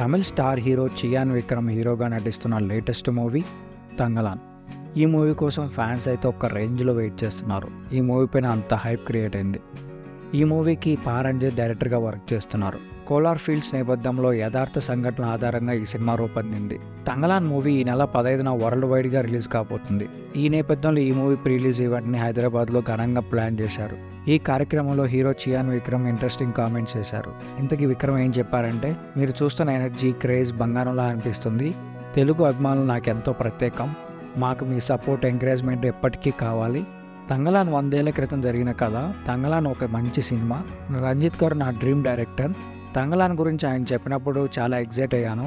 Tamil star hero Chiyaan Vikram హీరోగా నటిస్తున్న latest movie Thangalaan. ఈ మూవీ కోసం ఫ్యాన్స్ అయితే ఒక రేంజ్లో వెయిట్ చేస్తున్నారు. ఈ మూవీ పైన అంత హైప్ క్రియేట్ అయింది. ఈ మూవీకి పారంజిత్ డైరెక్టర్గా వర్క్ చేస్తున్నారు. కోలార్ ఫీల్డ్స్ నేపథ్యంలో యథార్థ సంఘటనల ఆధారంగా ఈ సినిమా రూపొందింది. తంగలాన్ మూవీ ఈ నెల 15న వరల్డ్ వైడ్గా రిలీజ్ కాబోతుంది. ఈ నేపథ్యంలో ఈ మూవీ ప్రీ రిలీజ్ ఈవెంట్ని హైదరాబాద్లో ఘనంగా ప్లాన్ చేశారు. ఈ కార్యక్రమంలో hero Chiyaan Vikram interesting comments చేశారు. ఇంతకీ విక్రమ్ ఏం చెప్పారంటే, మీరు చూస్తున్న ఎనర్జీ, క్రేజ్ బంగారంలా అనిపిస్తుంది. తెలుగు అభిమానులు నాకెంతో ప్రత్యేకం. మాకు మీ సపోర్ట్, ఎంకరేజ్మెంట్ ఎప్పటికీ కావాలి. తంగలాన్ 100 ఏళ్ల క్రితం జరిగిన కథ. తంగలాన్ ఒక మంచి సినిమా. రంజిత్ గారు నా డ్రీమ్ డైరెక్టర్. తంగలాన్ గురించి ఆయన చెప్పినప్పుడు చాలా ఎగ్జైట్ అయ్యాను.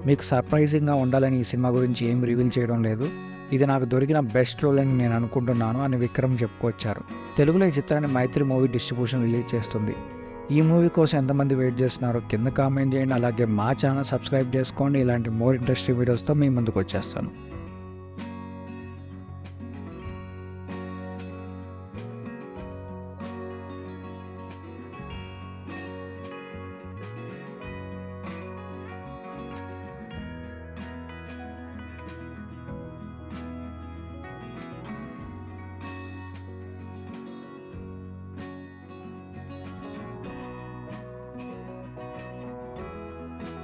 మీకు సర్ప్రైజింగ్గా ఉండాలని ఈ సినిమా గురించి ఏం రివీల్ చేయడం లేదు. ఇది నాకు దొరికిన బెస్ట్ రోల్ అని నేను అనుకుంటున్నాను అని విక్రమ్ చెప్పుకొచ్చారు. తెలుగులో ఈ చిత్రాన్ని మైత్రి మూవీ డిస్ట్రిబ్యూషన్ రిలీజ్ చేస్తుంది. ఈ మూవీ కోసం ఎంతమంది వెయిట్ చేస్తున్నారో కింద కామెంట్ చేయండి. అలాగే మా ఛానల్ సబ్స్క్రైబ్ చేసుకోండి. ఇలాంటి మోర్ ఇంట్రెస్టింగ్ వీడియోస్తో మీ ముందుకు వచ్చేస్తాను.